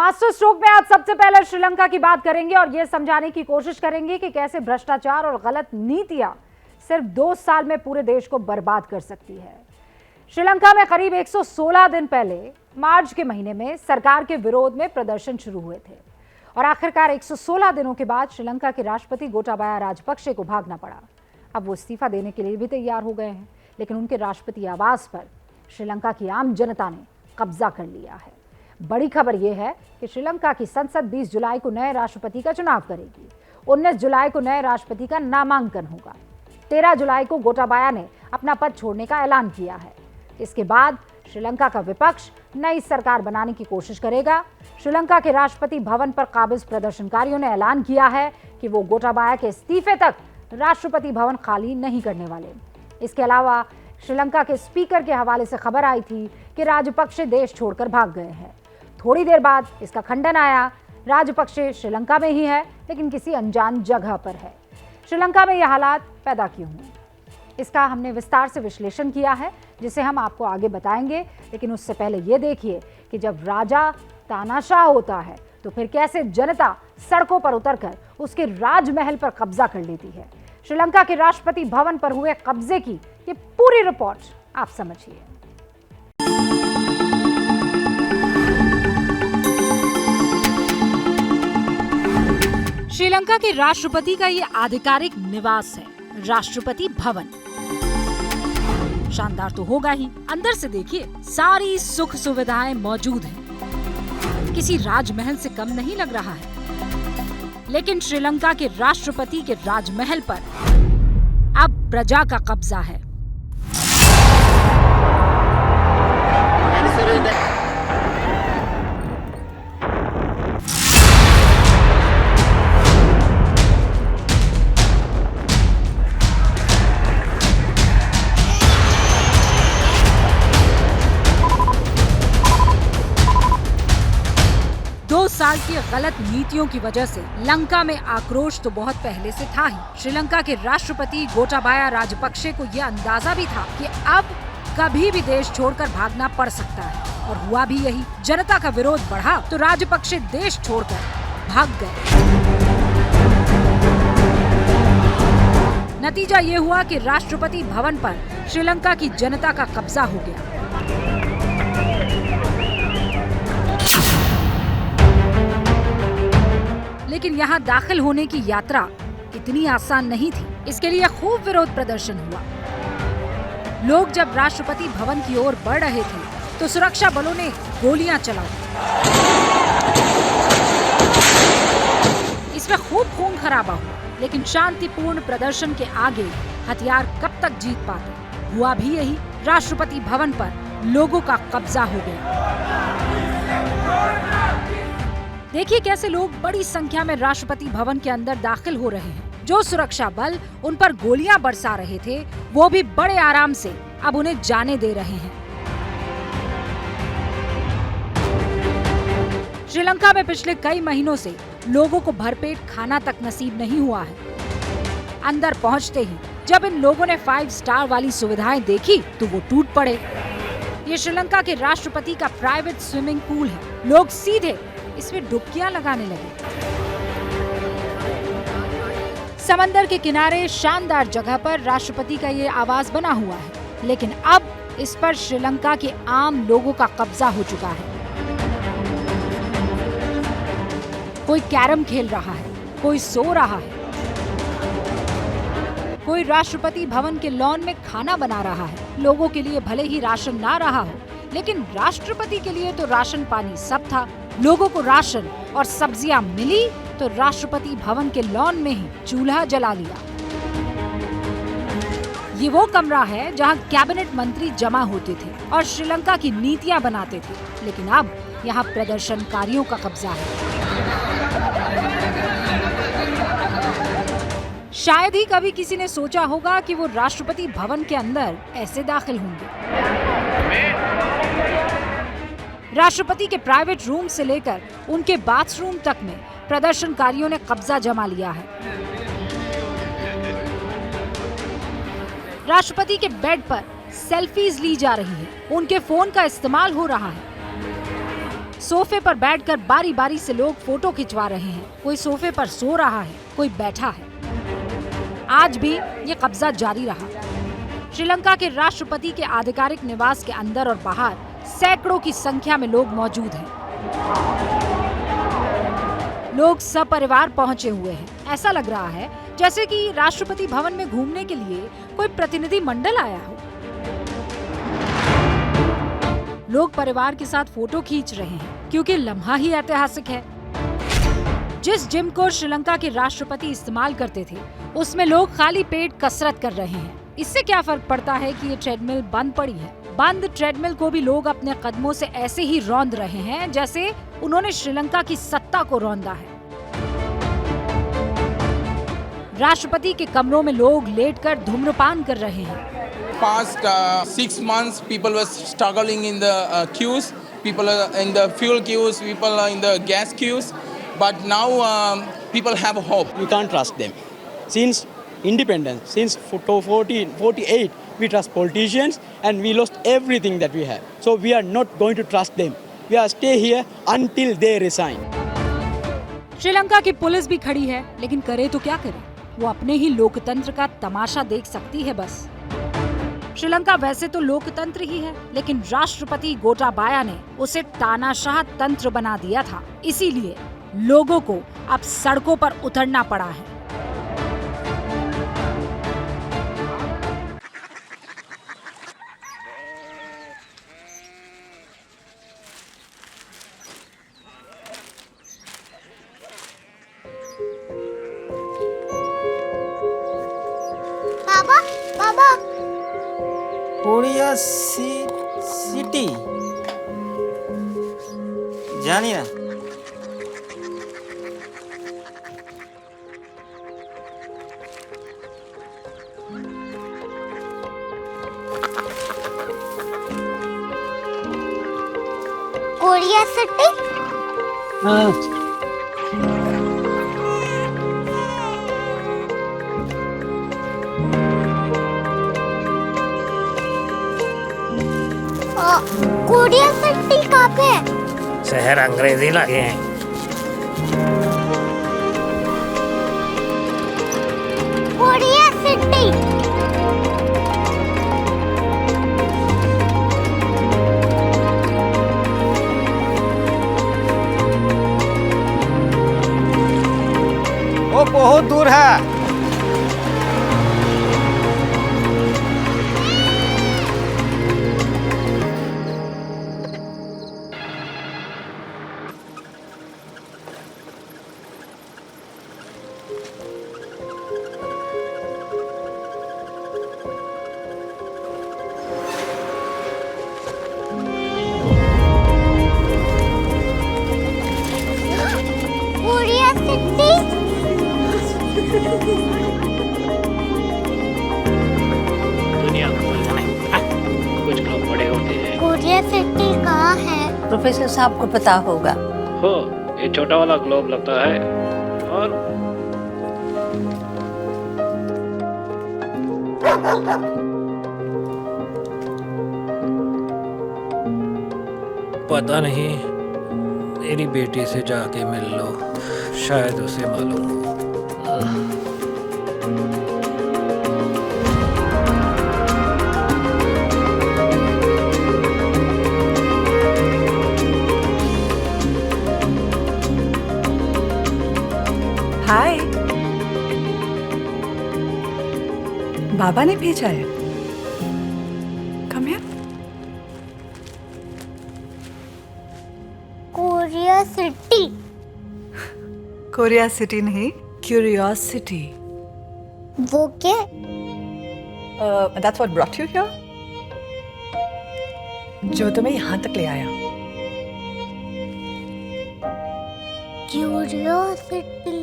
Master stroke में आज सबसे पहले श्रीलंका की बात करेंगे और यह समझाने की कोशिश करेंगे कि कैसे भ्रष्टाचार और गलत नीतियां सिर्फ 2 साल में पूरे देश को बर्बाद कर सकती है। श्रीलंका में करीब 116 दिन पहले मार्च के महीने में सरकार के विरोध में प्रदर्शन शुरू हुए थे और आखिरकार 116 दिनों के बाद श्रीलंका के राष्ट्रपति गोटाबाया राजपक्षे को भागना पड़ा। अब वो इस्तीफा देने के लिए भी तैयार हो गए हैं, लेकिन उनके राष्ट्रपति आवास पर श्रीलंका की आम जनता ने कब्जा कर लिया है। बड़ी खबर यह है कि श्रीलंका की संसद 20 जुलाई को नए राष्ट्रपति का चुनाव करेगी। 19 जुलाई को नए राष्ट्रपति का नामांकन होगा। 13 जुलाई को गोटाबाया ने अपना पद छोड़ने का ऐलान किया है। इसके बाद श्रीलंका का विपक्ष नई सरकार बनाने की कोशिश करेगा। श्रीलंका के राष्ट्रपति भवन पर काबिज प्रदर्शनकारियों ने ऐलान किया है कि वो गोटाबाया के इस्तीफे तक राष्ट्रपति भवन खाली नहीं करने वाले। इसके अलावा श्रीलंका के स्पीकर के हवाले से खबर आई थी कि राजपक्षे देश छोड़कर भाग गए हैं। थोड़ी देर बाद इसका खंडन आया। राजपक्षे श्रीलंका में ही है, लेकिन किसी अनजान जगह पर है। श्रीलंका में यह हालात पैदा क्यों हुए, इसका हमने विस्तार से विश्लेषण किया है, जिसे हम आपको आगे बताएंगे। लेकिन उससे पहले ये देखिए कि जब राजा तानाशाह होता है तो फिर कैसे जनता सड़कों पर उतरकर उसके राजमहल पर कब्जा कर लेती है। श्रीलंका के राष्ट्रपति भवन पर हुए कब्जे की ये पूरी रिपोर्ट आप समझिए। श्रीलंका के राष्ट्रपति का ये आधिकारिक निवास है, राष्ट्रपति भवन। शानदार तो होगा ही, अंदर से देखिए सारी सुख सुविधाएं मौजूद हैं। किसी राजमहल से कम नहीं लग रहा है। लेकिन श्रीलंका के राष्ट्रपति के राजमहल पर अब प्रजा का कब्जा है। साल की गलत नीतियों की वजह से लंका में आक्रोश तो बहुत पहले से था ही। श्रीलंका के राष्ट्रपति गोटाबाया राजपक्षे को यह अंदाजा भी था कि अब कभी भी देश छोड़कर भागना पड़ सकता है, और हुआ भी यही। जनता का विरोध बढ़ा तो राजपक्षे देश छोड़कर भाग गए। नतीजा ये हुआ कि राष्ट्रपति भवन पर श्रीलंका की जनता का कब्जा हो गया। लेकिन यहाँ दाखिल होने की यात्रा इतनी आसान नहीं थी। इसके लिए खूब विरोध प्रदर्शन हुआ। लोग जब राष्ट्रपति भवन की ओर बढ़ रहे थे तो सुरक्षा बलों ने गोलियां चलाई। इसमें खूब खून खराबा हुआ, लेकिन शांतिपूर्ण प्रदर्शन के आगे हथियार कब तक जीत पाते। हुआ भी यही। राष्ट्रपति भवन पर लोगों का कब्जा हो गया। देखिए कैसे लोग बड़ी संख्या में राष्ट्रपति भवन के अंदर दाखिल हो रहे हैं। जो सुरक्षा बल उन पर गोलियां बरसा रहे थे, वो भी बड़े आराम से अब उन्हें जाने दे रहे हैं। श्रीलंका में पिछले कई महीनों से लोगों को भरपेट खाना तक नसीब नहीं हुआ है। अंदर पहुंचते ही जब इन लोगों ने 5 स्टार वाली सुविधाएं देखी तो वो टूट पड़े। ये श्रीलंका के राष्ट्रपति का प्राइवेट स्विमिंग पूल है। लोग सीधे इसमें डुबकियां लगाने लगे। समंदर के किनारे शानदार जगह पर राष्ट्रपति का ये आवास बना हुआ है, लेकिन अब इस पर श्रीलंका के आम लोगों का कब्जा हो चुका है। कोई कैरम खेल रहा है, कोई सो रहा है, कोई राष्ट्रपति भवन के लॉन में खाना बना रहा है। लोगों के लिए भले ही राशन ना रहा हो, लेकिन राष्ट्रपति के लिए तो राशन पानी सब था। लोगों को राशन और सब्जियां मिली तो राष्ट्रपति भवन के लॉन में ही चूल्हा जला लिया। ये वो कमरा है जहां कैबिनेट मंत्री जमा होते थे और श्रीलंका की नीतियां बनाते थे, लेकिन अब यहां प्रदर्शनकारियों का कब्जा है। शायद ही कभी किसी ने सोचा होगा कि वो राष्ट्रपति भवन के अंदर ऐसे दाखिल होंगे। राष्ट्रपति के प्राइवेट रूम से लेकर उनके बाथरूम तक में प्रदर्शनकारियों ने कब्जा जमा लिया है। राष्ट्रपति के बेड पर सेल्फीज ली जा रही है, उनके फोन का इस्तेमाल हो रहा है। सोफे पर बैठकर बारी बारी से लोग फोटो खिंचवा रहे हैं। कोई सोफे पर सो रहा है, कोई बैठा है। आज भी ये कब्जा जारी रहा। श्रीलंका के राष्ट्रपति के आधिकारिक निवास के अंदर और बाहर सैकड़ों की संख्या में लोग मौजूद हैं। लोग सपरिवार पहुंचे हुए हैं। ऐसा लग रहा है जैसे कि राष्ट्रपति भवन में घूमने के लिए कोई प्रतिनिधि मंडल आया हो। लोग परिवार के साथ फोटो खींच रहे हैं क्योंकि लम्हा ही ऐतिहासिक है। जिस जिम को श्रीलंका के राष्ट्रपति इस्तेमाल करते थे, उसमें लोग खाली पेट कसरत कर रहे हैं। इससे क्या फर्क पड़ता है कि ये ट्रेडमिल बंद पड़ी है। बंद ट्रेडमिल को भी लोग अपने कदमों से ऐसे ही रौंद रहे हैं जैसे उन्होंने श्रीलंका की सत्ता को रौंदा है। राष्ट्रपति के कमरों में लोग लेटकर धूम्रपान कर रहे हैं। Past 6 months, people were struggling in the queues. People are in the fuel queues. People are in the gas queues. But now people have hope. We can't trust them. Since independence, since 48, we trust politicians, and we lost everything that we have. So we are not going to trust them. We are stay here until they resign. Sri Lanka की police भी खड़ी है, लेकिन करे तो क्या करे? वो अपने ही लोकतंत्र का तमाशा देख सकती है बस। श्रीलंका वैसे तो लोकतंत्र ही है, लेकिन राष्ट्रपति गोटाबाया ने उसे तानाशाह तंत्र बना दिया था। इसीलिए लोगों को अब सड़कों पर उतरना पड़ा है। बाबा, बाबा, कोरिया सिटी जानी ना। Korea city? हाँ। कोरिया सिटी कहाँ पे है? शहर अंग्रेजी लगे हैं। Korea city. वो बहुत दूर है। Korea city. दुनिया को कुछ लोग बड़े होते हैं। कोरिया सिटी कहाँ है? प्रोफेसर साहब को पता होगा। हो, ये छोटा वाला ग्लोब लगता है और पता नहीं, मेरी बेटी से जाके मिल लो, शायद उसे मालूम हो। हाय, बाबा ने भेजा है। Come here. Korea city. Korea city नहीं, क्यूरियोसिटी। वो क्या? That's what brought you here? जो तुम्हें यहाँ तक ले आया। क्यूरियोसिटी।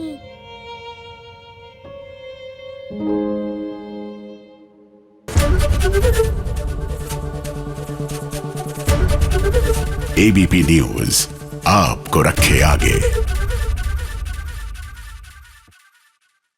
एबीपी न्यूज आपको रखे आगे।